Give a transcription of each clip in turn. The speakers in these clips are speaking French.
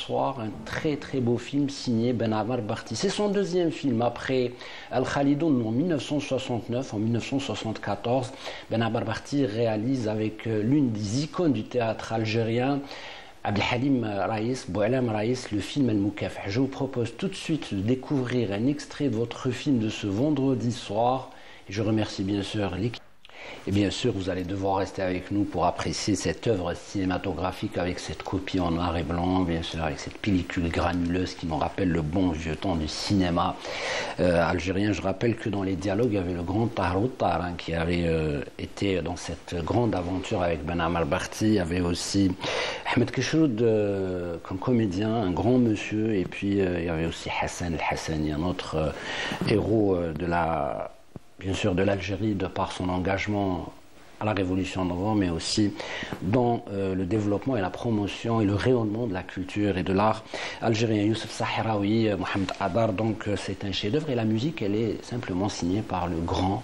Soir, un très très beau film signé Ben Amar Barti. C'est son deuxième film après Al-Khalidoun en 1969. En 1974, Ben Amar Barti réalise avec l'une des icônes du théâtre algérien, Abdelhalim Raïs, Boualem Raïs, le film Al-Moukafah. Je vous propose tout de suite de découvrir un extrait de votre film de ce vendredi soir. Et je remercie bien sûr l'équipe. Et bien sûr, vous allez devoir rester avec nous pour apprécier cette œuvre cinématographique avec cette copie en noir et blanc, bien sûr, avec cette pellicule granuleuse qui nous rappelle le bon vieux temps du cinéma algérien. Je rappelle que dans les dialogues, il y avait le grand Tahar Taran qui avait été dans cette grande aventure avec Ben Amar Barti. Il y avait aussi Ahmed Keshroud comme comédien, un grand monsieur. Et puis, il y avait aussi Hassan El-Hassani, un autre héros bien sûr de l'Algérie, de par son engagement à la Révolution novembre, mais aussi dans le développement et la promotion et le rayonnement de la culture et de l'art algérien. Youssef Sahraoui, Mohamed Adar, donc c'est un chef-d'œuvre et la musique, elle est simplement signée par le grand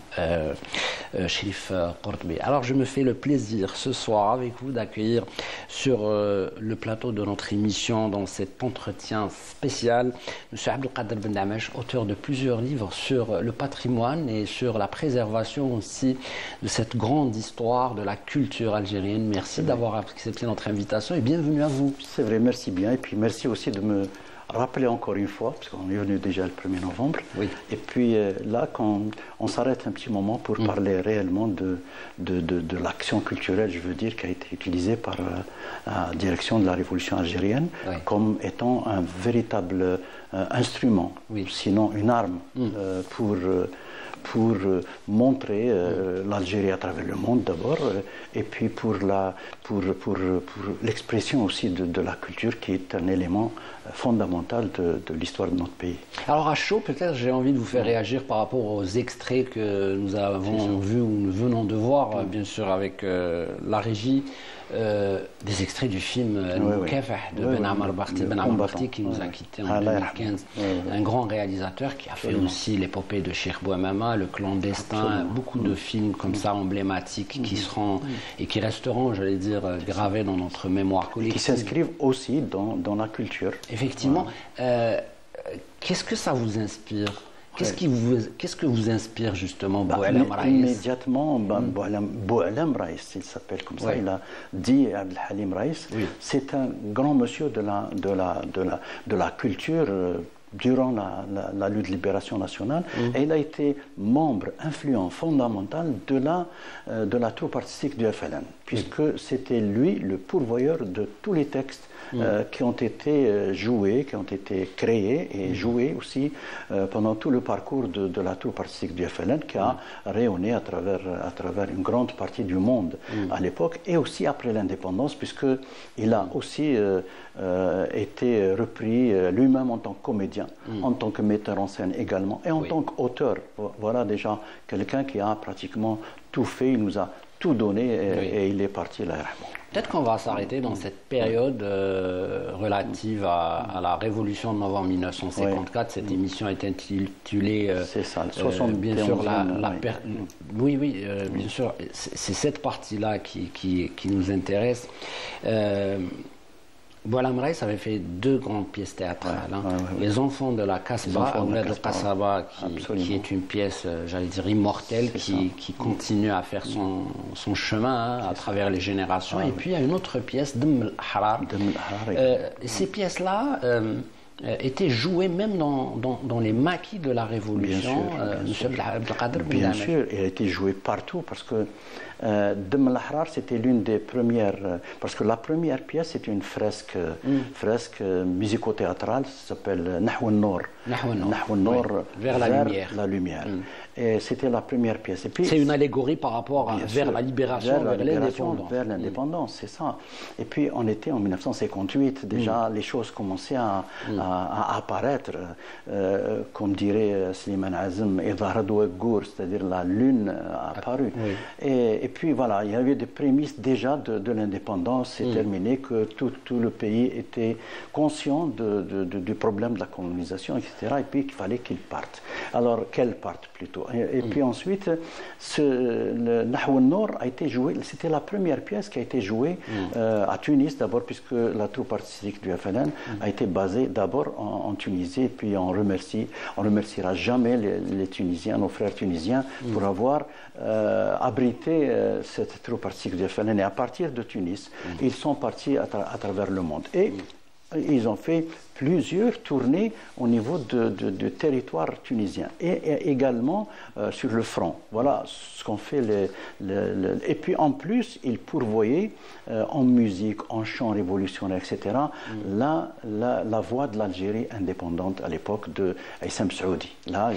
Cherif Kordoui. Alors je me fais le plaisir ce soir avec vous d'accueillir sur le plateau de notre émission dans cet entretien spécial M. Abdelkader Ben Damesh, auteur de plusieurs livres sur le patrimoine et sur la préservation aussi de cette grande histoire de la culture algérienne. Merci d'avoir accepté notre invitation et bienvenue à vous. C'est vrai, merci bien. Et puis merci aussi de me rappeler encore une fois, parce qu'on est venu déjà le 1er novembre. Oui. Et puis là, quand on s'arrête un petit moment pour parler réellement de l'action culturelle, je veux dire, qui a été utilisée par la direction de la Révolution algérienne comme étant un véritable instrument, sinon une arme pour montrer l'Algérie à travers le monde d'abord, et puis pour l'expression aussi de la culture qui est un élément fondamental de l'histoire de notre pays. Alors à chaud, peut-être j'ai envie de vous faire réagir par rapport aux extraits que nous avons vus ou nous venons de voir, bien sûr avec la régie, des extraits du film Al-Moukafah de Ben Amar Barti, Ben Amar Barti qui nous a quittés en 2015. Un grand réalisateur qui a fait aussi l'épopée de Cheikh Bouamama, Le Clandestin, beaucoup de films comme ça emblématiques qui seront et qui resteront, j'allais dire, gravés dans notre mémoire collective. Qui s'inscrivent aussi dans la culture. Effectivement. Qu'est-ce que ça vous inspire? Qu'est-ce que vous inspire justement Boualem Raïs? Immédiatement, Boualem Raïs, il s'appelle comme ça, il a dit Abdelhalim Raïs, c'est un grand monsieur de la culture durant la lutte de libération nationale, et il a été membre influent, fondamental de la troupe artistique du FLN, puisque c'était lui le pourvoyeur de tous les textes qui ont été joués, qui ont été créés et joués aussi pendant tout le parcours de la troupe artistique du FLN qui a rayonné à travers une grande partie du monde à l'époque et aussi après l'indépendance, puisqu'il a aussi été repris lui-même en tant que comédien, en tant que metteur en scène également et en tant qu'auteur. Voilà déjà quelqu'un qui a pratiquement tout fait, il nous a tout donné et il est parti là. Peut-être qu'on va s'arrêter dans cette période relative à la Révolution de novembre 1954. Cette émission est intitulée... c'est ça, le 71. Bien sûr, bien sûr, c'est cette partie-là qui nous intéresse. Boualem Raïs avait fait 2 grandes pièces théâtrales. Les Enfants de la Kasbah, qui est une pièce, j'allais dire, immortelle, qui continue à faire son chemin à travers les générations. Et puis il y a une autre pièce, Dem al-Harar. Ces pièces-là étaient jouées même dans les maquis de la Révolution. Bien sûr, elle a été jouée partout parce que Dem al-Ahrar, c'était l'une des premières, parce que la première pièce est une fresque musico-théâtrale, ça s'appelle Nahw al-Nour. Nahw al-Nour, vers la lumière. Et c'était la première pièce. C'est une allégorie par rapport vers la libération, vers l'indépendance. Vers l'indépendance, c'est ça. Et puis on était en 1958, déjà les choses commençaient à apparaître, comme dirait Slimane Azem, c'est-à-dire la lune a apparu. Et puis voilà, il y avait des prémices déjà de l'indépendance, c'est terminé, que tout le pays était conscient du problème de la colonisation, etc. Et puis qu'il fallait qu'ils partent. Alors, qu'elles partent plutôt. Et puis ensuite, le Nahw al-Nour a été joué, c'était la première pièce qui a été jouée à Tunis d'abord, puisque la troupe artistique du FLN a été basée d'abord en Tunisie, et puis on remerciera jamais les Tunisiens, nos frères tunisiens, pour avoir abrité cette troupe artistique du FLN. Et à partir de Tunis, ils sont partis à travers le monde. Et ils ont fait plusieurs tournées au niveau du territoire tunisien et également sur le front. Voilà ce qu'ont fait et puis en plus, ils pourvoyaient en musique, en chant révolutionnaire, etc., la voix de l'Algérie indépendante à l'époque de Aïssam Saoudi. Là,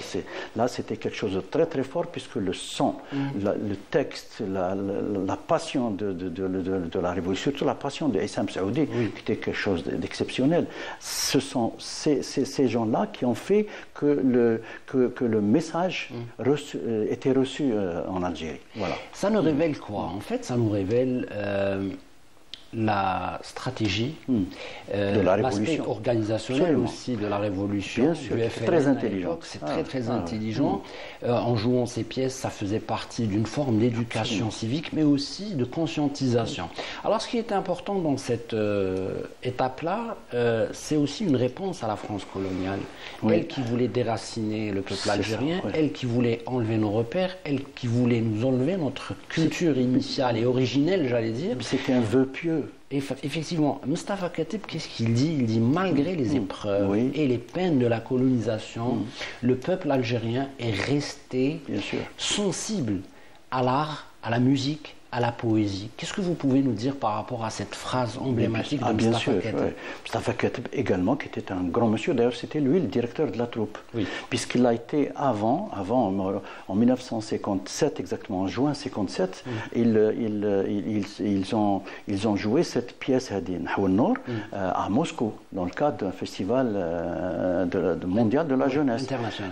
c'était quelque chose de très très fort, puisque le son, le texte, la passion de la révolution, surtout la passion de Aïssam Saoudi, qui était quelque chose d'exceptionnel. Ce sont ces gens-là qui ont fait que le message était reçu en Algérie. Voilà. Ça nous révèle quoi? En fait, ça nous révèle la stratégie, l'aspect organisationnel aussi de la révolution. Bien sûr, c'est très intelligent. C'est très intelligent. En jouant ces pièces, ça faisait partie d'une forme d'éducation civique, mais aussi de conscientisation. Alors, ce qui est important dans cette étape-là, c'est aussi une réponse à la France coloniale. Elle qui voulait déraciner le peuple algérien, elle qui voulait enlever nos repères, elle qui voulait nous enlever notre culture initiale et originelle, j'allais dire. C'était un vœu pieux. Effectivement, Mustafa Khatib, qu'est-ce qu'il dit? Il dit, malgré les épreuves et les peines de la colonisation, le peuple algérien est resté sensible à l'art, à la musique, à la poésie. Qu'est-ce que vous pouvez nous dire par rapport à cette phrase emblématique de Mustafa Khatib? Mustafa Khatib également, qui était un grand monsieur, d'ailleurs c'était lui le directeur de la troupe, puisqu'il a été avant en 1957, exactement en juin 1957, ils ont joué cette pièce Nahw al-Nour à Moscou, dans le cadre d'un festival mondial de la jeunesse.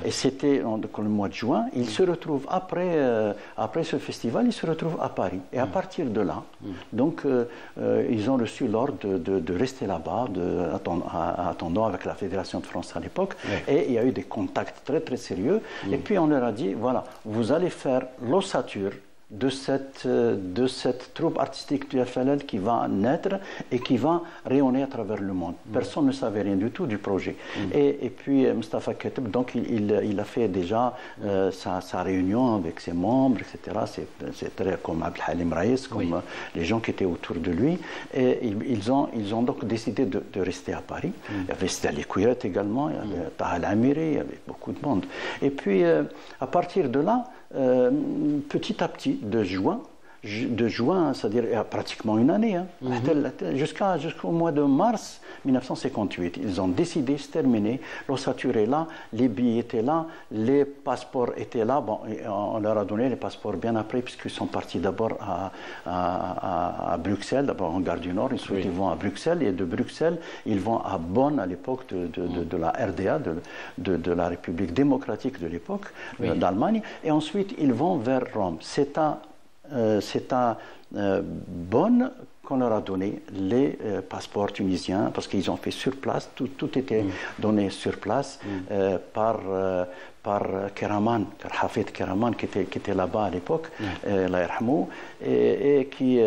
Et c'était le mois de juin. Il se retrouve après ce festival, il se retrouve à Paris. Et à partir de là, donc, ils ont reçu l'ordre de rester là-bas, attendant avec la Fédération de France à l'époque. Et il y a eu des contacts très, très sérieux. Et puis, on leur a dit, voilà, vous allez faire l'ossature de cette troupe artistique du FLN qui va naître et qui va rayonner à travers le monde. Personne ne savait rien du tout du projet. Et puis Mustafa Khatib, donc il a fait déjà sa réunion avec ses membres, etc. C'est très comme Abdel Halim Raïs, comme les gens qui étaient autour de lui. Et ils ont donc décidé de rester à Paris. Il y avait Stali Kouyat également, il y avait Taha Al-Amiri, il y avait beaucoup de monde. Et puis à partir de là, petit à petit, de juin, c'est-à-dire pratiquement une année, jusqu'au mois de mars 1958. Ils ont décidé, c'est terminé, l'ossature est là, les billets étaient là, les passeports étaient là. Bon, on leur a donné les passeports bien après, puisqu'ils sont partis d'abord à Bruxelles, d'abord en gare du Nord, ensuite ils vont à Bruxelles, et de Bruxelles, ils vont à Bonn, à l'époque de la RDA, de la République démocratique de l'époque, d'Allemagne, et ensuite ils vont vers Rome. C'est à Bonn qu'on leur a donné les passeports tunisiens, parce qu'ils ont fait sur place, tout était donné sur place par Keraman, Hafid Keraman, qui était là-bas à l'époque, et qui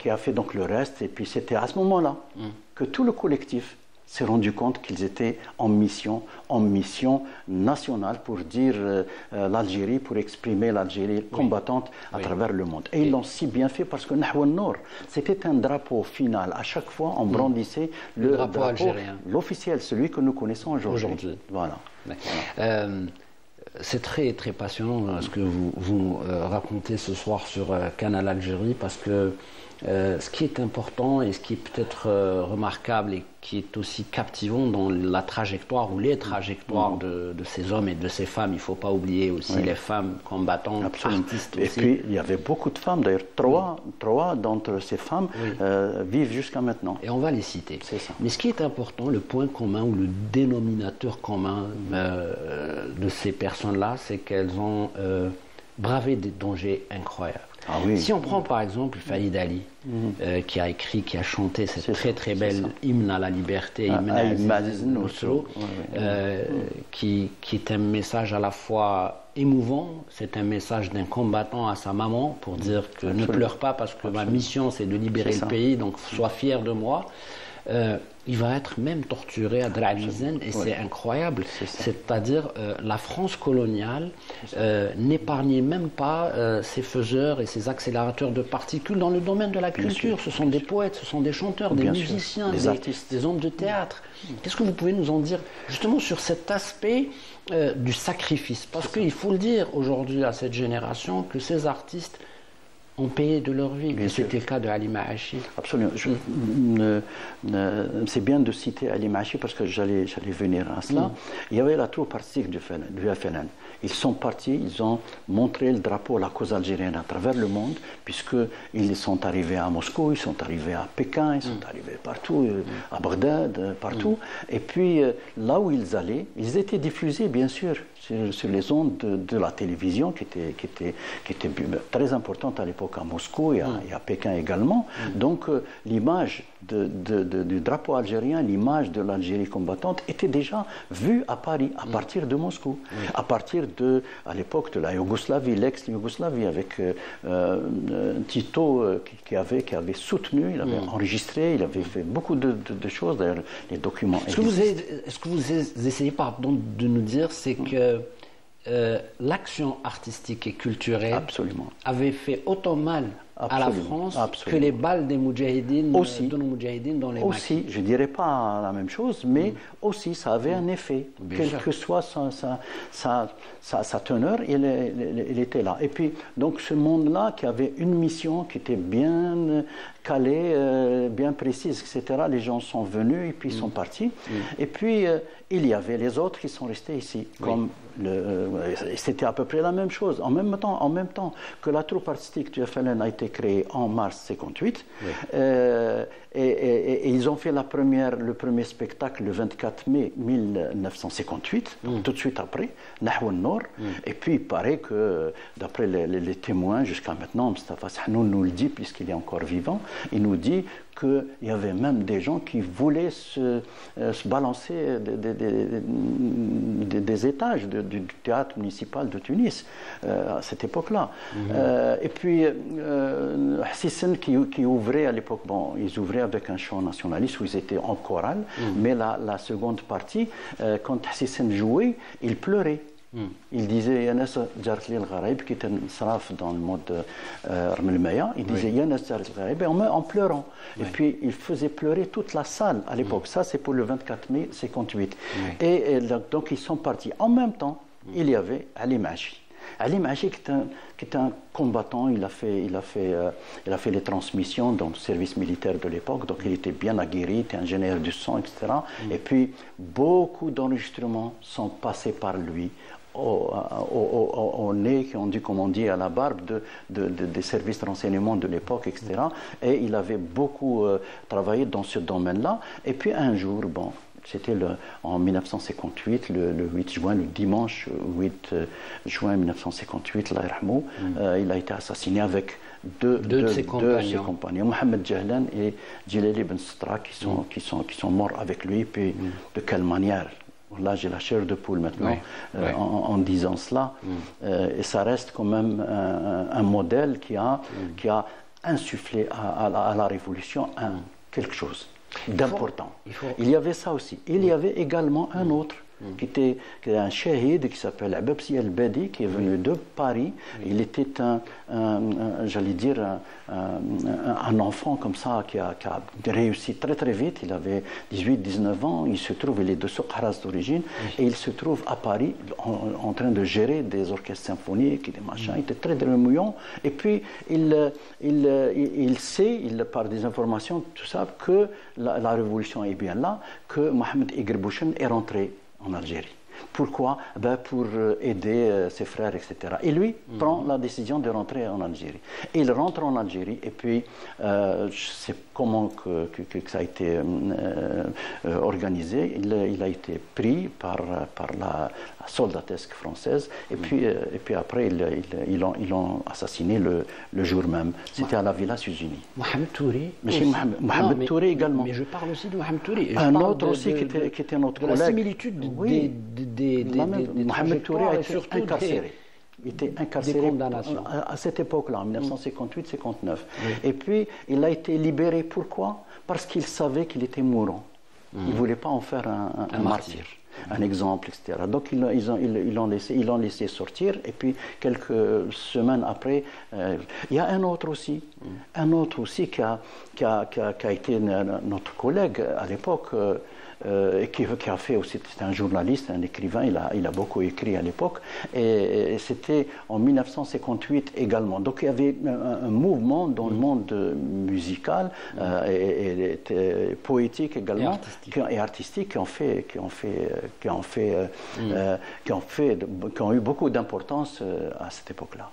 a fait donc le reste. Et puis c'était à ce moment-là que tout le collectif s'est rendu compte qu'ils étaient en mission nationale pour dire l'Algérie, pour exprimer l'Algérie combattante à travers le monde. Et ils l'ont si bien fait, parce que Nahw al-Nour, c'était un drapeau final. À chaque fois, on brandissait le drapeau algérien, l'officiel, celui que nous connaissons aujourd'hui. Voilà. C'est très, très passionnant ce que vous racontez ce soir sur Canal Algérie, parce que ce qui est important et ce qui est peut-être remarquable et qui est aussi captivant dans la trajectoire ou les trajectoires de ces hommes et de ces femmes, il ne faut pas oublier aussi les femmes combattantes, artistes aussi. Et puis il y avait beaucoup de femmes, d'ailleurs trois d'entre ces femmes vivent jusqu'à maintenant. Et on va les citer. C'est ça. Mais ce qui est important, le point commun ou le dénominateur commun de ces personnes-là, c'est qu'elles ont bravé des dangers incroyables. Ah oui. Si on prend par exemple Faïd Ali, qui a écrit, qui a chanté cette très belle hymne à la liberté, hymne Aziz Nusro, qui est un message à la fois émouvant, c'est un message d'un combattant à sa maman pour dire que ne pleure pas parce que ma mission c'est de libérer le pays, donc sois fier de moi. Il va être même torturé à Dra'al-Mizan et c'est incroyable. C'est-à-dire la France coloniale n'épargnait même pas ses faiseurs et ses accélérateurs de particules dans le domaine de la culture. Ce sont des poètes, ce sont des chanteurs, des musiciens, des artistes, des hommes de théâtre. Qu'est-ce que vous pouvez nous en dire justement sur cet aspect du sacrifice? Parce qu'il faut le dire aujourd'hui à cette génération que ces artistes ont payé de leur vie. C'était le cas de Ali Maachi. Absolument. C'est bien de citer Ali Maachi parce que j'allais venir à cela. Il y avait la troupe artistique du FLN. Ils sont partis, ils ont montré le drapeau, la cause algérienne à travers le monde, puisqu'ils sont arrivés à Moscou, ils sont arrivés à Pékin, ils sont arrivés partout, à Bagdad, partout. Et puis, là où ils allaient, ils étaient diffusés, bien sûr, sur les ondes de la télévision, qui était très importante à l'époque à Moscou et à Pékin également. Donc, l'image du drapeau algérien, l'image de l'Algérie combattante était déjà vue à Paris, à partir de Moscou, à partir à l'époque de la Yougoslavie, l'ex-Yougoslavie, avec Tito qui avait soutenu, il avait enregistré, il avait fait beaucoup de choses, d'ailleurs les documents. Ce que vous essayez de nous dire, c'est que l'action artistique et culturelle avait fait autant mal à la France que les balles des moudjahidines, de nos moudjahidines dans les Maquis. Aussi, je ne dirais pas la même chose, mais aussi ça avait un effet. Quelle que soit sa teneur, il était là. Et puis, donc ce monde-là qui avait une mission qui était bien calée, bien précise, etc., les gens sont venus et puis ils sont partis. Et puis, il y avait les autres qui sont restés ici. Comme c'était à peu près la même chose. En même temps que la troupe artistique du FLN a été créée en mars 1958, et ils ont fait le premier spectacle le 24 mai 1958, donc tout de suite après, Nahwa Nour. Et puis il paraît que, d'après les témoins jusqu'à maintenant, Mustafa Sahnoun nous le dit, puisqu'il est encore vivant, il nous dit qu'il y avait même des gens qui voulaient se balancer des étages du théâtre municipal de Tunis à cette époque-là. Et puis, Hassisen qui ouvrait à l'époque, bon, ils ouvraient avec un chant nationaliste où ils étaient en chorale, mais la seconde partie, quand Hassisen jouait, il pleurait. Il disait Yanas Jartli al-Gharaib, qui était un saraf dans le mode Rmel Maya, il disait Yanas Jartli al-Gharaib en pleurant. Et puis il faisait pleurer toute la salle à l'époque. Ça, c'est pour le 24 mai 1958. Et donc ils sont partis. En même temps, il y avait Ali Maachi. Ali Maachi, qui est un combattant, il a fait les transmissions dans le service militaire de l'époque, donc il était bien aguerri, il était ingénieur du son, etc. Et puis, beaucoup d'enregistrements sont passés par lui, au nez, comme on dit, à la barbe des services de renseignement de l'époque, etc. Et il avait beaucoup travaillé dans ce domaine-là. Et puis, un jour, bon, c'était en 1958, le 8 juin, le dimanche 8 juin 1958, il a été assassiné avec deux de ses compagnons, Mohamed Jahlan et Djilali Ben Stra, qui sont morts avec lui. Puis de quelle manière? Là, j'ai la chair de poule maintenant en disant cela. Et ça reste quand même un modèle qui a insufflé à la Révolution quelque chose d'important. Il y avait ça aussi. Il y avait également un autre qui était un shahid qui s'appelle Ababsi El-Bedi, qui est venu de Paris. Il était j'allais dire, un enfant comme ça qui a réussi très très vite. Il avait 18-19 ans. Il est de Soukharas d'origine, et il se trouve à Paris en train de gérer des orchestres symphoniques et des machins. Il était très débrouillant. Et puis il sait, par des informations, tout ça, que la révolution est bien là, que Mohamed Igr Bouchen est rentré en Algérie. Pourquoi? Pour aider ses frères, etc. Et lui prend la décision de rentrer en Algérie. Il rentre en Algérie et puis je sais comment que ça a été organisé. Il a été pris par la soldatesque française et puis après ils l'ont assassiné le jour même. C'était à la Villa Suzuni. Mohamed Touré. Mohamed Touré également. Mais je parle aussi de Mohamed Touré. Un autre aussi qui était notre collègue. La similitude des Mohamed Touré a été incarcéré. Il était incarcéré à cette époque-là, en 1958-59. Et puis, il a été libéré. Pourquoi? Parce qu'il savait qu'il était mourant. Il ne voulait pas en faire un martyr, un exemple, etc. Donc, ils l'ont laissé sortir. Et puis, quelques semaines après, il y a un autre aussi qui a été notre collègue à l'époque. Qui a fait aussi, c'était un journaliste, un écrivain, il a beaucoup écrit à l'époque, et c'était en 1958 également. Donc il y avait un mouvement dans le monde musical et poétique également, et artistique qui ont eu beaucoup d'importance à cette époque-là.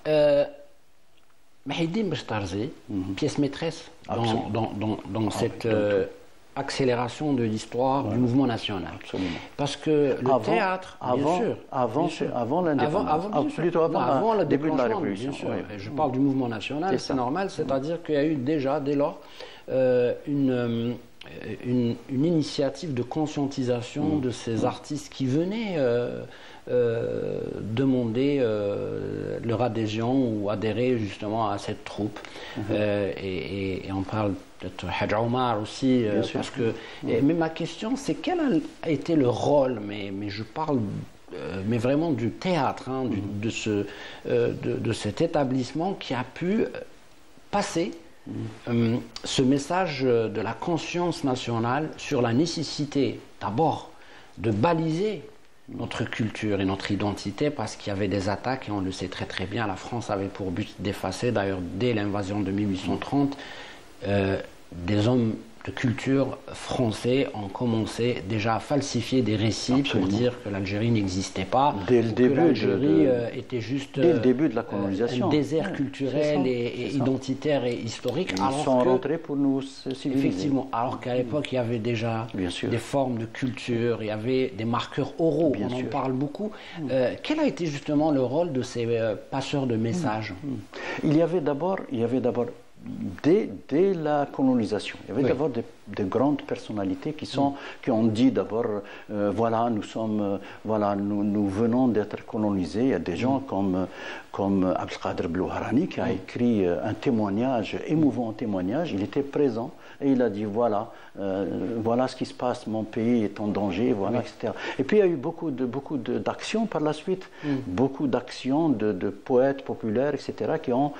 Mahidine Bechtarzi, pièce maîtresse dans cette accélération de l'histoire du mouvement national. Absolument. Parce que le théâtre, bien sûr. Avant l'indépendance. Plutôt avant le début de la Révolution. Bien sûr. Je parle du mouvement national, c'est normal, c'est-à-dire qu'il y a eu déjà, dès lors, une initiative de conscientisation de ces artistes qui venaient demander leur adhésion ou adhérer justement à cette troupe. Et on parle de Hadj Omar aussi, parce que. Mais ma question, c'est quel a été le rôle, mais je parle. Mais vraiment du théâtre, de cet établissement qui a pu passer ce message de la conscience nationale sur la nécessité d'abord de baliser notre culture et notre identité, parce qu'il y avait des attaques, et on le sait très très bien, la France avait pour but d'effacer, d'ailleurs dès l'invasion de 1830, des hommes de culture français ont commencé déjà à falsifier des récits pour dire que l'Algérie n'existait pas, dès le début, l'Algérie était juste dès le début de la colonisation, un désert culturel et identitaire et historique. Ils sont rentrés pour nous civiliser. Effectivement, alors qu'à l'époque il y avait déjà des formes de culture, il y avait des marqueurs oraux, on en parle beaucoup. Quel a été justement le rôle de ces passeurs de messages? Il y avait d'abord dès la colonisation, il y avait d'abord de grandes personnalités qui ont dit d'abord voilà, nous venons d'être colonisés. Il y a des gens comme Abdelkader Blouharani qui a écrit un témoignage, émouvant témoignage. Il était présent et il a dit voilà ce qui se passe, mon pays est en danger, voilà, etc. Et puis il y a eu beaucoup d'actions par la suite, beaucoup d'actions de poètes populaires, etc. qui ont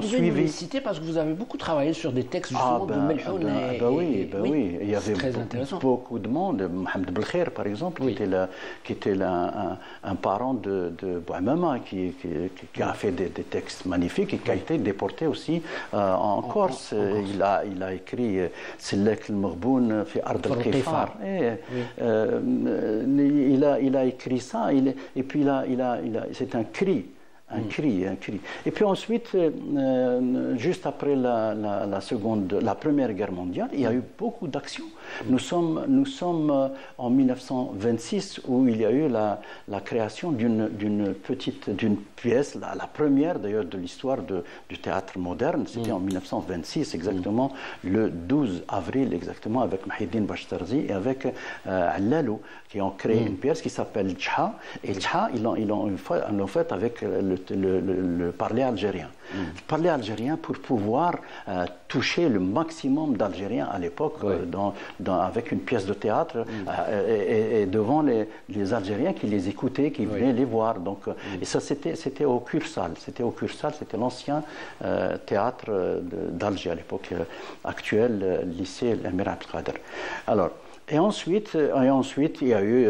suivi. Vous les citer parce que vous avez beaucoup travaillé sur des textes justement de Melhoun. Oui, il y avait beaucoup de monde. Mohamed Belkhair, par exemple, qui était un parent de Bouamama, qui a fait des textes magnifiques et qui a été déporté aussi en Corse. Il a écrit Sellek el-Maghboun fi Ard al-Qifar. Il a écrit ça, et puis c'est un cri. Un cri. Et puis ensuite, juste après la Première Guerre mondiale, il y a eu beaucoup d'actions. Nous sommes en 1926 où il y a eu la création d'une pièce, la première d'ailleurs de l'histoire du théâtre moderne. C'était en 1926 exactement, le 12 avril exactement, avec Mahidine Bechtarzi et avec Allalou, qui ont créé une pièce qui s'appelle Tcha. Et Tcha, ils l'ont fait avec le parler algérien. Le parler algérien pour pouvoir toucher le maximum d'Algériens à l'époque avec une pièce de théâtre et devant les Algériens qui les écoutaient, qui venaient les voir. Donc, et ça, c'était au Cursal. C'était l'ancien théâtre d'Alger à l'époque actuelle, lycée Amir Abdelkader. Alors, il y a eu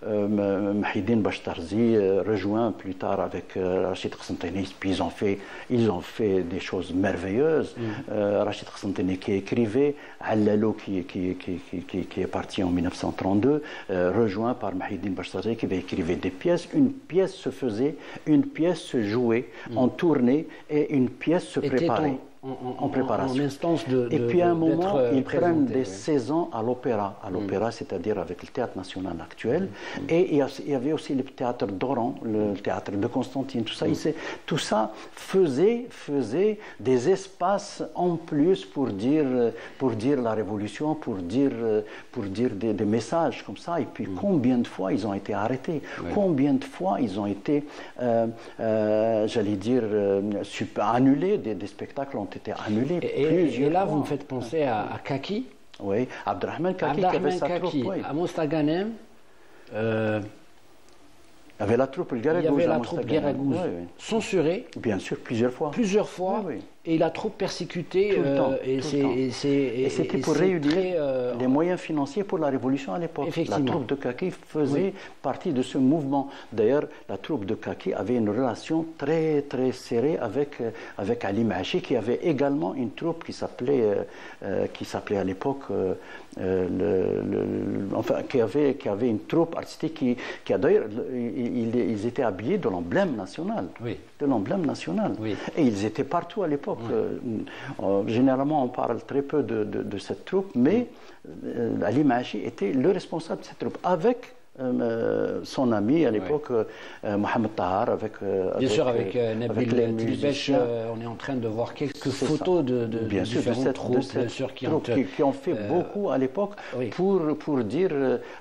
Mahidine Bachtarzi rejoint plus tard avec Rachid Qasentini, puis ils ont fait des choses merveilleuses. Rachid Qasentini qui écrivait, Allalo qui est parti en 1932, rejoint par Mahidine Bachtarzi qui écrivait des pièces. Une pièce se jouait en tournée et une pièce se préparait. En préparation. Et puis à un moment, ils prennent des saisons à l'opéra. À l'opéra, c'est-à-dire avec le théâtre national actuel. Et il y avait aussi le théâtre d'Oran, le théâtre de Constantine, tout ça. Tout ça faisait des espaces en plus pour dire la révolution, pour dire des messages comme ça. Et puis combien de fois ils ont été arrêtés, combien de fois ils ont été, j'allais dire, annulés, des spectacles ont été annulés. Et là, vous me faites penser à Kaki. Oui, Abdrahman Kaki qui avait sa troupe. Oui. À Mostaganem. Il y avait la troupe Guéragouz, censurée. Bien sûr, plusieurs fois. Oui. Et la troupe persécutée. Tout le temps. Et c'était pour réunir les moyens financiers pour la révolution à l'époque. La troupe de Kaki faisait partie de ce mouvement. D'ailleurs, la troupe de Kaki avait une relation très, très serrée avec Ali Mahachi, qui avait également une troupe qui s'appelait à l'époque, qui avait une troupe artistique qui a d'ailleurs, ils étaient habillés de l'emblème national. Oui. De l'emblème national. Oui. Et ils étaient partout à l'époque. Généralement, on parle très peu de cette troupe, mais Ali Mahachi était le responsable de cette troupe, avec son ami à l'époque, Mohamed Tahar, bien sûr, avec Nabil Tilbesh, on est en train de voir quelques photos de différentes troupes, bien sûr, qui ont fait beaucoup à l'époque pour dire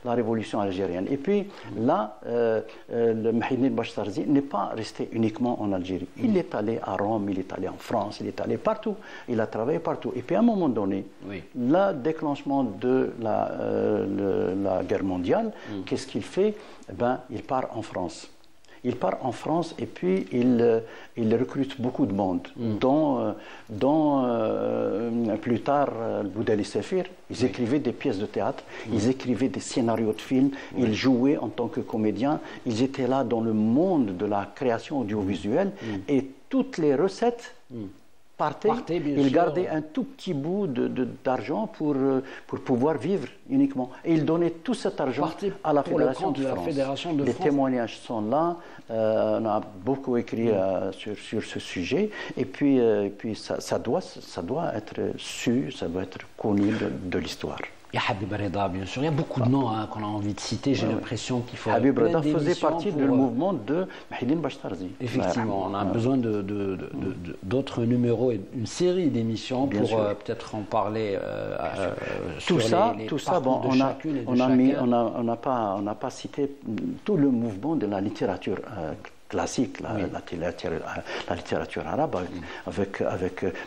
la révolution algérienne. Et puis là, le Mahidine Bachtarzi n'est pas resté uniquement en Algérie. Il est allé à Rome, il est allé en France, il est allé partout. Il a travaillé partout. Et puis à un moment donné, le déclenchement de la guerre mondiale, qu'est-ce qu'il fait? Il part en France. Il part en France et puis il recrute beaucoup de monde, dont plus tard Boudali Sefir. Ils écrivaient des pièces de théâtre, ils écrivaient des scénarios de films, ils jouaient en tant que comédiens, ils étaient là dans le monde de la création audiovisuelle et toutes les recettes partaient, il gardait un tout petit bout d'argent pour pouvoir vivre uniquement. Et il donnait tout cet argent à la Fédération de France. Les témoignages sont là, on a beaucoup écrit sur ce sujet, et puis ça doit être su, ça doit être connu de l'histoire. Il y a Habib Reda, bien sûr. Il y a beaucoup de noms qu'on a envie de citer. J'ai l'impression qu'il faut. Habib Reda faisait partie du mouvement de Mahidine Bachtarzi. Effectivement, on a besoin d'autres numéros et une série d'émissions pour peut-être en parler. Tout ça, bon, on n'a pas cité tout le mouvement de la littérature classique, la littérature arabe, avec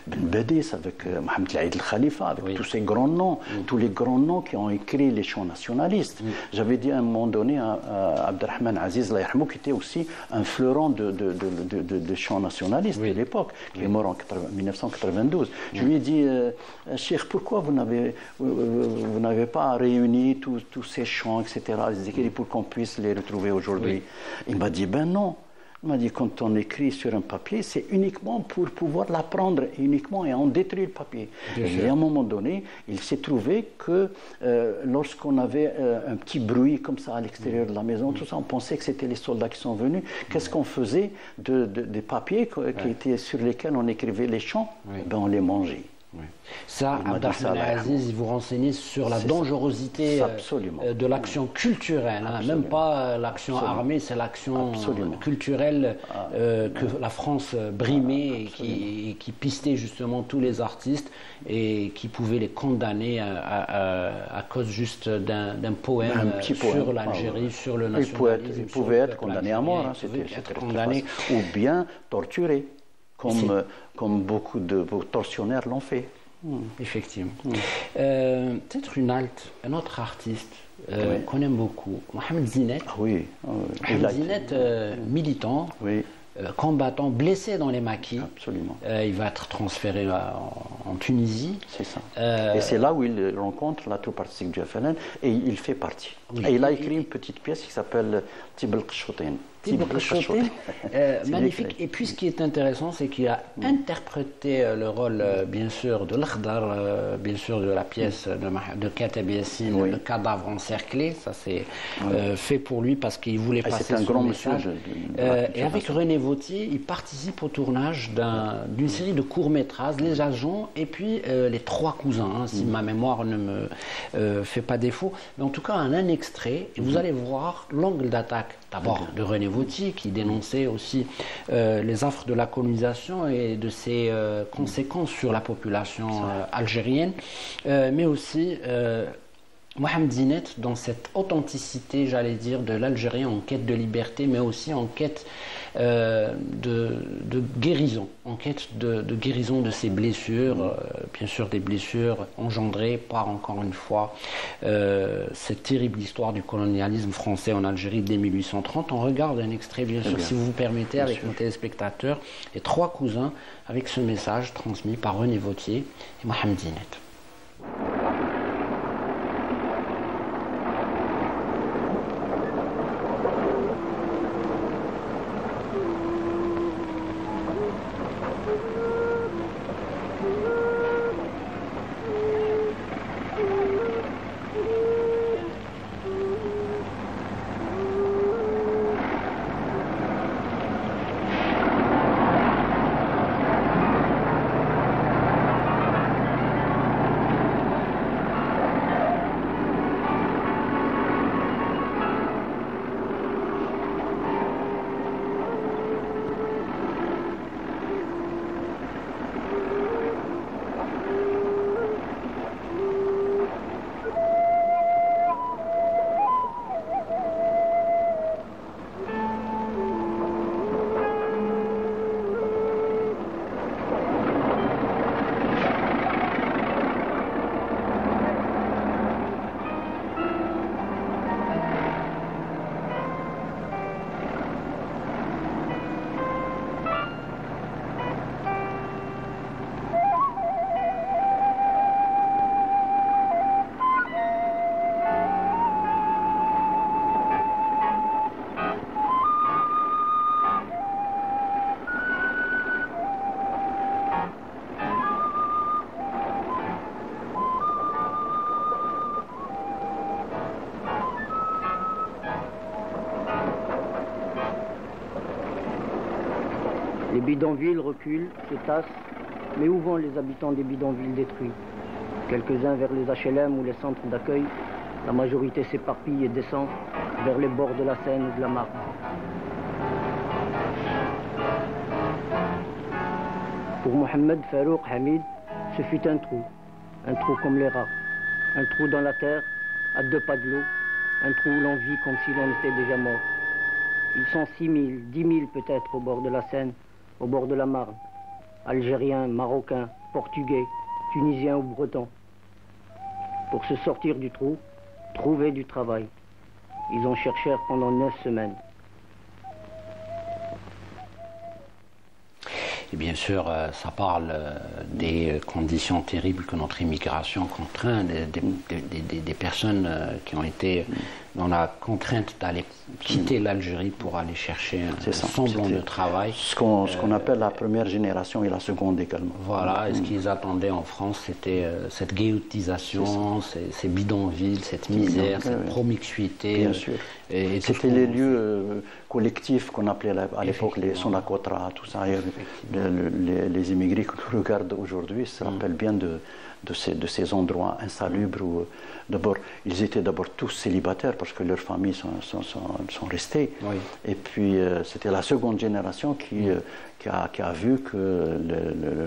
Ben Bedis, avec Mohamed Laïd al-Khalifa, avec tous ces grands noms, tous les grands noms qui ont écrit les chants nationalistes. J'avais dit à un moment donné à Abdelrahman Aziz, qui était aussi un fleuron de chants nationalistes de l'époque, qui est mort en 1992. Je lui ai dit, Cheikh, pourquoi vous n'avez pas réuni tous ces chants, etc., les écrits pour qu'on puisse les retrouver aujourd'hui? Il m'a dit, ben non. Il m'a dit, quand on écrit sur un papier, c'est uniquement pour pouvoir l'apprendre uniquement et on détruit le papier. Et à un moment donné, il s'est trouvé que lorsqu'on avait un petit bruit comme ça à l'extérieur de la maison, tout ça, on pensait que c'était les soldats qui sont venus. Qu'est-ce qu'on faisait des papiers qui étaient sur lesquels on écrivait les chants? On les mangeait. Ça, Abdelrahman Aziz, vous renseignez sur la dangerosité de l'action culturelle, même pas l'action armée, c'est l'action culturelle que la France brimait et qui pistait justement tous les artistes et qui pouvait les condamner à cause juste d'un poème sur l'Algérie, sur le nationalisme. Ils pouvaient être condamnés à mort, c'était condamné, ou bien torturés, comme beaucoup de tortionnaires l'ont fait. Effectivement. Peut-être un autre artiste qu'on aime beaucoup, Mohamed Zinet. Oui. Mohamed Zinet, militant, combattant blessé dans les maquis. Absolument. Il va être transféré en Tunisie. C'est ça. Et c'est là où il rencontre la troupe artistique du FLN et il fait partie. Oui. Et il a écrit une petite pièce qui s'appelle Tibel Qchotin. Magnifique. Et puis ce qui est intéressant, c'est qu'il a interprété le rôle, bien sûr, de l'Akhdar, bien sûr, de la pièce de Kateb Yassine, le cadavre encerclé. Ça, c'est fait pour lui parce qu'il voulait passer son message. Et avec René Vauthier, il participe au tournage d'une série de courts-métrages, Les Agents et puis Les Trois Cousins, hein, si ma mémoire ne me fait pas défaut. Mais en tout cas, un extrait, et vous allez voir l'angle d'attaque, d'abord de René Vauthier, qui dénonçait aussi les affres de la colonisation et de ses conséquences sur la population algérienne, mais aussi Mohamed Zinet dans cette authenticité, j'allais dire, de l'Algérien en quête de liberté, mais aussi en quête de guérison, en quête de guérison de ses blessures, bien sûr des blessures engendrées par, encore une fois, cette terrible histoire du colonialisme français en Algérie dès 1830. On regarde un extrait, bien sûr, si vous vous permettez, avec nos téléspectateurs, Les Trois Cousins, avec ce message transmis par René Vauthier et Mohamed Zinet. Les bidonvilles reculent, se tassent, mais où vont les habitants des bidonvilles détruits? Quelques-uns vers les HLM ou les centres d'accueil, la majorité s'éparpille et descend vers les bords de la Seine ou de la Marne. Pour Mohamed Farouk Hamid, ce fut un trou comme les rats, un trou dans la terre, à 2 pas de l'eau, un trou où l'on vit comme si l'on était déjà mort. Ils sont 6 000, 10 000 peut-être au bord de la Seine, au bord de la Marne, Algériens, Marocains, Portugais, Tunisiens ou Bretons. Pour se sortir du trou, trouver du travail. Ils en cherchèrent pendant 9 semaines. Et bien sûr, ça parle des conditions terribles que notre immigration contraint, des personnes qui ont été dans la contrainte d'aller quitter l'Algérie pour aller chercher un semblant de travail. Ce qu'on appelle la première génération et la seconde également. Voilà, et ce qu'ils attendaient en France, c'était cette gaillotisation, ces bidonvilles, cette misère, cette promiscuité. Bien sûr. C'était les lieux collectifs qu'on appelait à l'époque les Sonacotra, tout ça. Les immigrés que nous regardons aujourd'hui se rappellent bien de ces endroits insalubres où d'abord ils étaient tous célibataires parce que leurs familles sont restées. Oui. Et puis c'était la seconde génération qui a vu que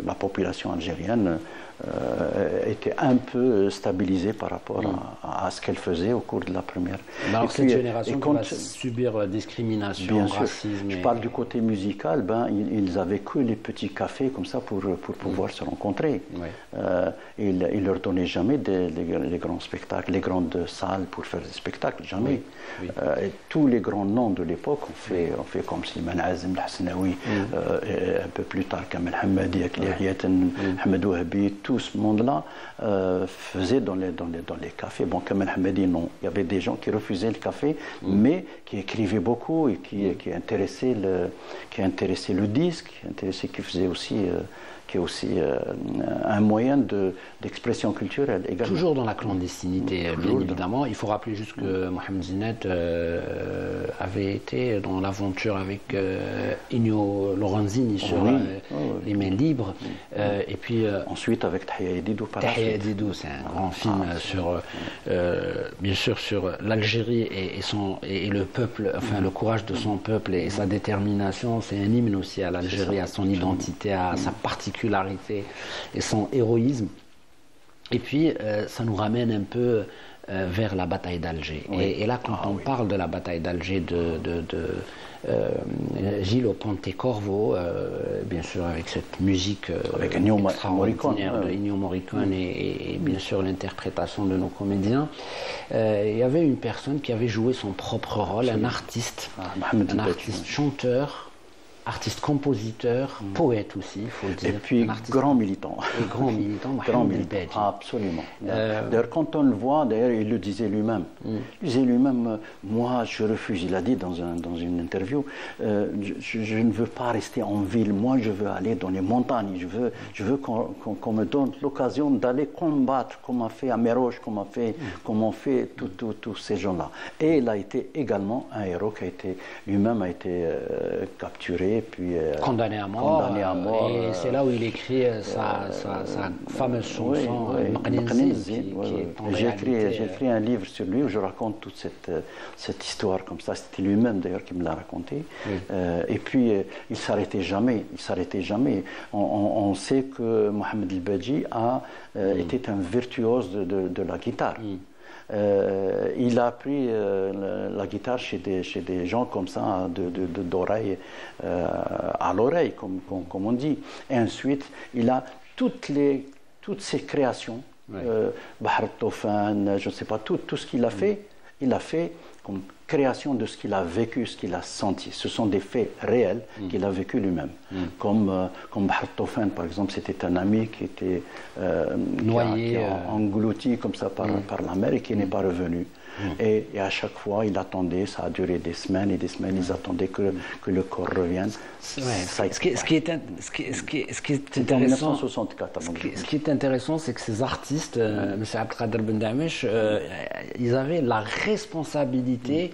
la population algérienne était un peu stabilisée par rapport à ce qu'elle faisait au cours de la première. Alors cette génération qui va subir discrimination, racisme... Je parle du côté musical, ils avaient que les petits cafés comme ça pour pouvoir se rencontrer. Ils ne leur donnaient jamais les grands spectacles, les grandes salles pour faire des spectacles, jamais. Et tous les grands noms de l'époque ont fait comme Slimane Azem, Hasnaoui, un peu plus tard Kamel Hamadi, Ahmed Ouhabi, tout ce monde-là faisait dans les cafés. Bon, Kamel Hamadi, non. Il y avait des gens qui refusaient le café, mais qui écrivaient beaucoup et qui intéressaient le disque, qui faisait aussi... qui est aussi un moyen d'expression culturelle également. Toujours dans la clandestinité, bien évidemment. Il faut rappeler juste que Mohamed Zinet avait été dans l'aventure avec Ennio Lorenzini sur Les Mains Libres. Et puis, ensuite avec Tahia Edidou. Tahia Edidou, c'est un grand film sur, bien sûr, sur l'Algérie et le peuple, enfin le courage de son peuple et sa détermination. C'est un hymne aussi à l'Algérie, à son identité, à sa particularité et son héroïsme. Et puis, ça nous ramène un peu vers la bataille d'Alger. Et là, quand on parle de la bataille d'Alger de Gilles Pontecorvo, bien sûr avec cette musique avec extraordinaire de Ennio Morricone et bien sûr l'interprétation de nos comédiens, il y avait une personne qui avait joué son propre rôle, un artiste chanteur, artiste-compositeur, poète aussi, il faut le dire. Et puis grand militant. Et grand militant, Mohamed El Badji. Absolument. D'ailleurs, quand on le voit, d'ailleurs, il le disait lui-même. Il disait lui-même, moi, je refuse, il a dit dans une interview, je ne veux pas rester en ville, moi, je veux aller dans les montagnes, je veux qu'on me donne l'occasion d'aller combattre, comme a fait Améroche, comme ont fait tous ces gens-là. Et il a été également un héros qui a été, lui-même a été capturé, puis condamné à mort. Et c'est là où il écrit sa fameuse chanson Maqnenzi, J'ai écrit un livre sur lui où je raconte toute cette histoire comme ça. C'était lui-même d'ailleurs qui me l'a raconté. Et puis il s'arrêtait jamais. On sait que Mohamed El Badji était un virtuose de la guitare. Il a appris la guitare chez des gens comme ça, d'oreille à l'oreille, comme on dit. Et ensuite, il a toutes ses créations, Bahr Tofan, je ne sais pas, tout ce qu'il a fait, il a fait comme création de ce qu'il a vécu, ce qu'il a senti. Ce sont des faits réels qu'il a vécu lui-même. Comme Bahr Tofan, par exemple, c'était un ami qui était noyé, englouti comme ça par la mer et qui n'est pas revenu. Et à chaque fois, il attendait, ça a duré des semaines et des semaines, ils attendaient que le corps revienne. Ce qui est intéressant, 1964, ce qui est intéressant, c'est que ces artistes, M. Abdelkader Ben Damesh, ils avaient la responsabilité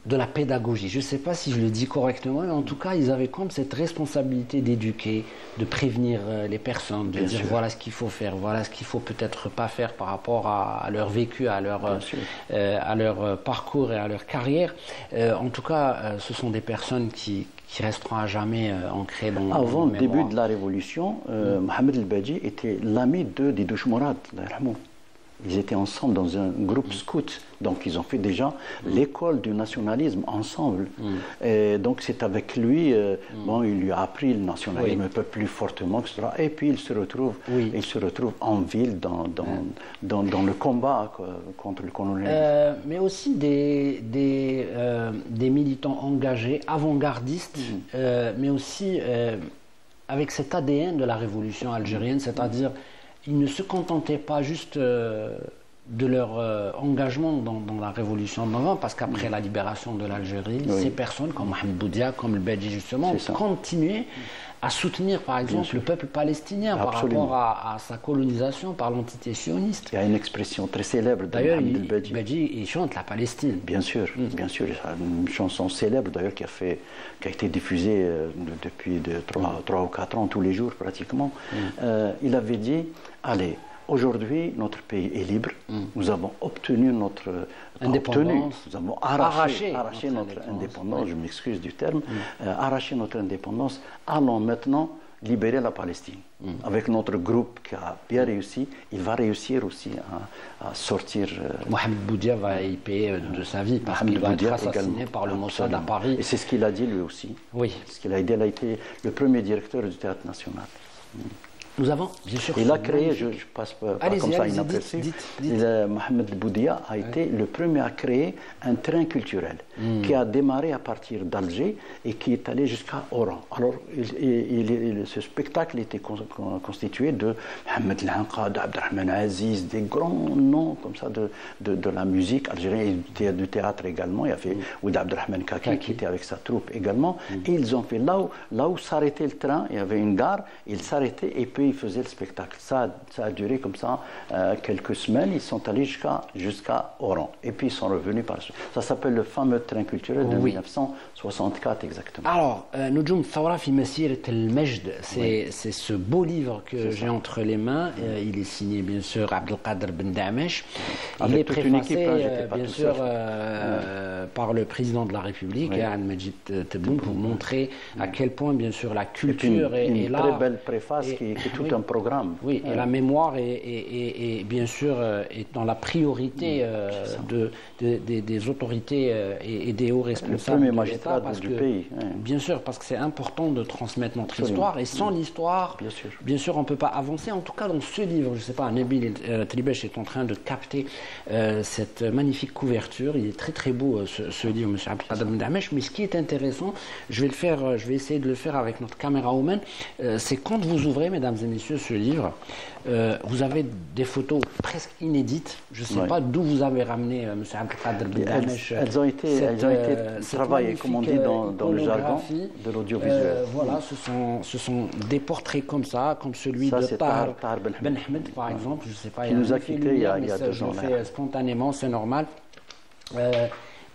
de la pédagogie. Je ne sais pas si je le dis correctement, mais en tout cas, ils avaient comme cette responsabilité d'éduquer, de prévenir les personnes, de dire voilà ce qu'il faut faire, voilà ce qu'il faut peut-être pas faire par rapport à leur vécu, à leur parcours et à leur carrière. En tout cas, ce sont des personnes qui resteront à jamais ancrées dans Avant le début de la Révolution, Mohamed El Badji était l'ami de Didouche Mourad, ils étaient ensemble dans un groupe scout, donc ils ont fait déjà l'école du nationalisme ensemble. Et donc c'est avec lui, il lui a appris le nationalisme un peu plus fortement, etc. Et puis il se retrouve en ville dans le combat contre le colonialisme. Mais aussi des militants engagés, avant-gardistes, mais aussi avec cet ADN de la révolution algérienne, c'est-à-dire ils ne se contentaient pas juste de leur engagement dans la révolution de novembre, parce qu'après la libération de l'Algérie, ces personnes comme Mohamed Boudia, comme le Badji justement, ont continué à soutenir par exemple le peuple palestinien par rapport à sa colonisation par l'entité sioniste. Il y a une expression très célèbre d'ailleurs, Badji, il chante la Palestine. Bien sûr, bien sûr. Une chanson célèbre d'ailleurs qui a été diffusée depuis 3 ou 4 ans tous les jours pratiquement. Il avait dit, allez, Aujourd'hui, notre pays est libre. Nous avons obtenu notre indépendance. Nous avons arraché notre indépendance, je m'excuse du terme, arraché notre indépendance. Allons maintenant libérer la Palestine. Avec notre groupe qui a bien réussi, il va réussir aussi à sortir. Mohamed Boudia va y payer de sa vie parce qu'il va être assassiné par le Mossad à Paris. Et c'est ce qu'il a dit lui aussi. Oui. Ce qu'il a dit, il a été le premier directeur du Théâtre National. Nous avons, bien sûr. Il a créé, je passe pas comme ça inaperçu, Mohamed Boudia a été le premier à créer un train culturel qui a démarré à partir d'Alger et qui est allé jusqu'à Oran. Alors, ce spectacle était constitué de Mohamed Lanqa, d'Abdelrahman Aziz, des grands noms comme ça de la musique algérienne et du théâtre également. Il y avait Oud Abdelrahman Kaki qui était avec sa troupe également. Et ils ont fait là où s'arrêtait le train, il y avait une gare, ils s'arrêtaient et puis ils faisaient le spectacle. Ça a duré comme ça quelques semaines. Ils sont allés jusqu'à Oran. Et puis ils sont revenus par la suite. Ça s'appelle le fameux train culturel de 1964 exactement. Alors, Noujoum Thawra fi Masirat al-Majd, c'est ce beau livre que j'ai entre les mains. Il est signé bien sûr Abdelkader Ben Damesh. Il est préfacé bien sûr par le président de la République, Al-Majid Tebboune, pour montrer à quel point bien sûr la culture est là. Une très belle préface qui est tout un programme. Oui, et la mémoire est bien sûr est dans la priorité des autorités et des hauts responsables le premier magistrat du pays. Bien sûr, parce que c'est important de transmettre notre histoire, et sans l'histoire, bien sûr, on ne peut pas avancer. En tout cas, dans ce livre, je ne sais pas, Nabil Tribesh est en train de capter cette magnifique couverture. Il est très très beau ce livre, M. Abdelkader Ben Damesh. Mais ce qui est intéressant, je vais essayer de le faire avec notre caméra woman, c'est quand vous ouvrez, mesdames et messieurs, ce livre, vous avez des photos presque inédites. Je ne sais pas d'où vous avez ramené, M. Abdelkader Ben Damesh. Elles ont été travaillées, comme on dit dans le jargon de l'audiovisuel. Voilà, ce sont des portraits comme ça, comme celui de Tahar Ben Ahmed, par exemple. Je ne sais pas, qui nous a quittés il y a 2 ans. Je le fais spontanément, c'est normal.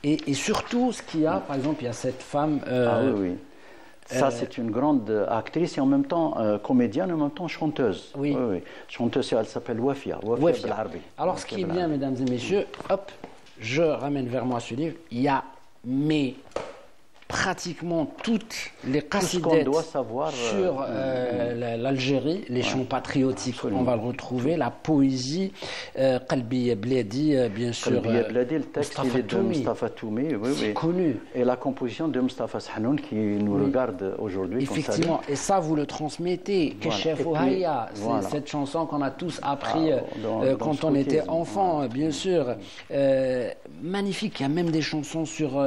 Et surtout, ce qu'il y a, par exemple, il y a cette femme. Oui. Ça, c'est une grande actrice et en même temps comédienne, en même temps chanteuse. Oui. Chanteuse, elle s'appelle Wafia Belarbi. Alors, ce qui est bien, mesdames et messieurs, hop, je ramène vers moi ce livre. Il y a pratiquement toutes les qassidettes sur l'Algérie, les chants patriotiques, on va le retrouver, la poésie, Qalbi Bledi, bien sûr. Qalbi Bledi, le texte il est de Mustafa Toumi, c'est connu. Et la composition de Mustafa Sahnoun qui nous regarde aujourd'hui. Effectivement, et ça vous le transmettez. Keshef Ouhaya, c'est cette chanson qu'on a tous appris quand on était enfant, bien sûr. Magnifique, il y a même des chansons sur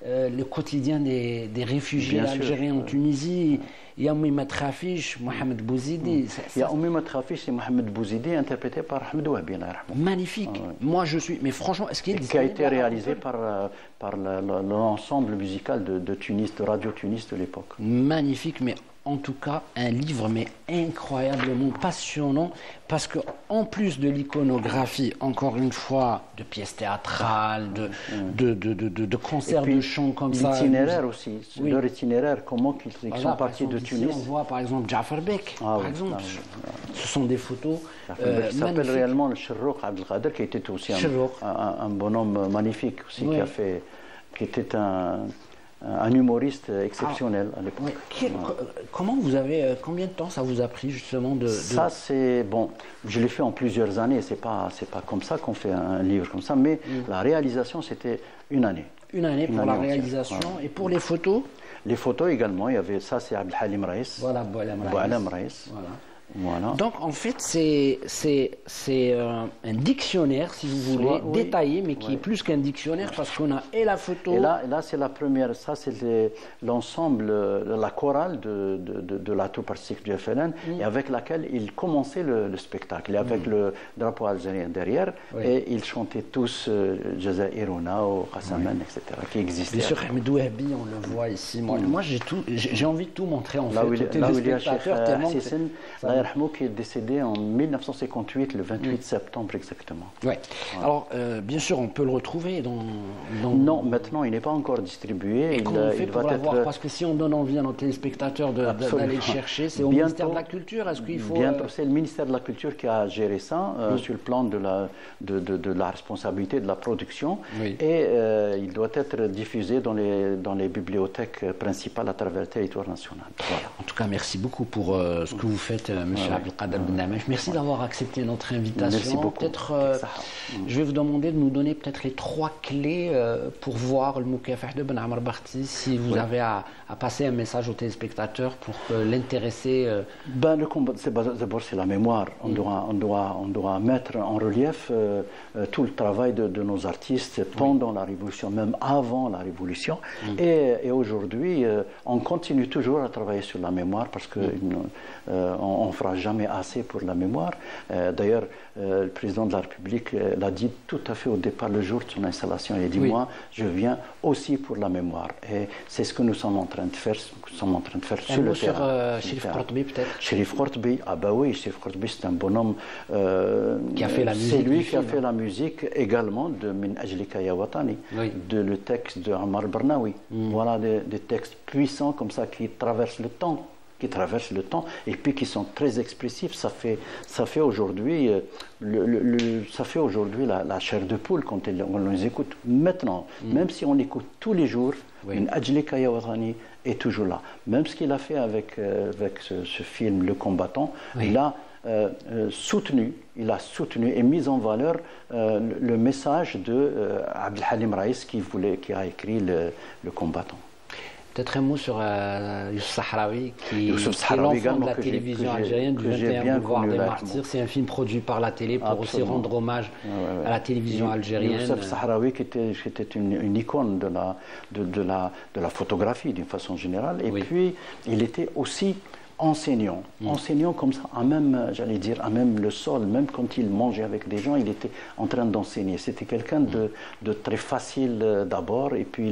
le quotidien des réfugiés algériens en Tunisie. Il y a Oumi Matrafish, Mohamed Bouzidi. Il y a Oumi Matrafish et Mohamed Bouzidi, interprété par Ahmed Ouabi. Magnifique. Moi, je suis. Mais franchement, est-ce qu'il est qui a été réalisé par l'ensemble musical de Tunis, de Radio Tunis de l'époque. Magnifique, mais en tout cas, un livre mais incroyablement passionnant, parce que en plus de l'iconographie, encore une fois, de pièces théâtrales, de concerts de chants comme ça. L'itinéraire aussi, leur itinéraire, comment ils sont partis de Tunis. On voit par exemple Jafar Bek, par exemple. Ce sont des photos qui s'appelle réellement le Cherrouk Abdelkader, qui était aussi un bonhomme magnifique aussi, qui était un humoriste exceptionnel à l'époque. Comment vous avez, combien de temps ça vous a pris justement Ça c'est bon, je l'ai fait en plusieurs années. C'est pas comme ça qu'on fait un livre comme ça, mais la réalisation c'était une année. Une année pour la réalisation et pour les photos. Les photos également, il y avait ça, c'est Abdelhalim Raïs. Voilà, Boualam Raïs. Voilà. Donc en fait c'est un dictionnaire, si vous voulez, détaillé, mais qui est plus qu'un dictionnaire, parce qu'on a la photo. Et là c'est la première, ça c'est l'ensemble, la chorale de la troupe artistique du FLN, et avec laquelle ils commençaient le spectacle, et avec le drapeau algérien derrière, et ils chantaient tous Jazairuna ou Qassaman, etc., qui existaient. Bien sûr, Ahmed Ouabi, on le voit ici. Moi j'ai envie de tout montrer en fait aux téléspectateurs, tellement yarhamou, qui est décédé en 1958, le 28 septembre exactement. Ouais. Voilà. Alors, bien sûr, on peut le retrouver dans... Non, maintenant, il n'est pas encore distribué. Et comment on fait pour l'avoir? Parce que si on donne envie à nos téléspectateurs d'aller le chercher, c'est au ministère de la Culture. Est-ce qu'il faut... Bientôt, c'est le ministère de la Culture qui a géré ça sur le plan de la responsabilité de la production. Oui. Et il doit être diffusé dans les bibliothèques principales à travers le territoire national. Voilà. En tout cas, merci beaucoup pour ce que vous faites, M. Abdelkader Ben Damesh. Merci d'avoir accepté notre invitation. Merci beaucoup. Peut-être, je vais vous demander de nous donner peut-être les 3 clés pour voir le Moukafah de Ben Ammar Barti, si vous avez à passer un message aux téléspectateurs pour l'intéresser. Le combat, d'abord, c'est la mémoire. On doit mettre en relief tout le travail de nos artistes pendant la Révolution, même avant la Révolution. Et aujourd'hui, on continue toujours à travailler sur la mémoire parce qu'on ne fera jamais assez pour la mémoire. D'ailleurs, le président de la République l'a dit tout à fait au départ, le jour de son installation. Il a dit, moi, je viens aussi pour la mémoire. Et c'est ce que nous sommes en train de faire, sur le terrain. Chérif Kortbi, peut-être? Chérif Kortbi, ah bah oui, Chérif Kortbi, c'est un bonhomme qui a fait la musique. C'est lui qui a fait la musique également de Min Ajlika Ya Watani, de le texte de Ammar Barnaoui. Voilà des textes puissants comme ça qui traversent le temps. Et puis qui sont très expressifs. Ça fait aujourd'hui la chair de poule quand on les écoute maintenant. Même si on l'écoute tous les jours, Min Ajlika Ya Watani est toujours là. Même ce qu'il a fait avec ce film Le Combattant, il a soutenu et mis en valeur le message de Abdelhalim Raïs qui a écrit Le Combattant. Peut-être un mot sur Youssef Sahraoui, qui est l'enfant de la télévision algérienne du 21 Boulevard des Martyrs. C'est un film produit par la télé pour aussi rendre hommage à la télévision algérienne. Youssef Sahraoui qui était une icône de la photographie d'une façon générale. Et puis, il était aussi enseignant comme ça, à même le sol, même quand il mangeait avec des gens, il était en train d'enseigner. C'était quelqu'un de très facile d'abord, et puis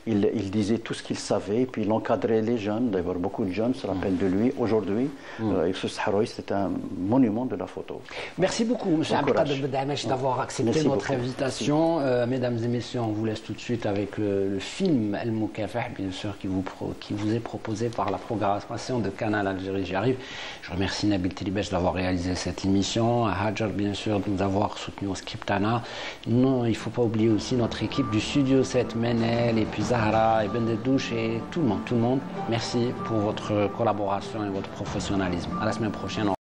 il disait tout ce qu'il savait, et puis il encadrait les jeunes. D'ailleurs, beaucoup de jeunes se rappellent de lui. Aujourd'hui, Youssef Sahraoui, c'est un monument de la photo. Merci beaucoup, M. Abdelkader Ben Damesh, d'avoir accepté notre invitation. Mesdames et messieurs, on vous laisse tout de suite avec le film El Moukafah, bien sûr, qui vous est proposé par la programmation de Canal Algérie. J'y arrive. Je remercie Nabil Telibech d'avoir réalisé cette émission, à Hajar bien sûr de nous avoir soutenus au Scriptana. Non, il ne faut pas oublier aussi notre équipe du Studio 7, Menel, et puis Zahra, et Bendedouche, et tout le monde. Merci pour votre collaboration et votre professionnalisme. À la semaine prochaine.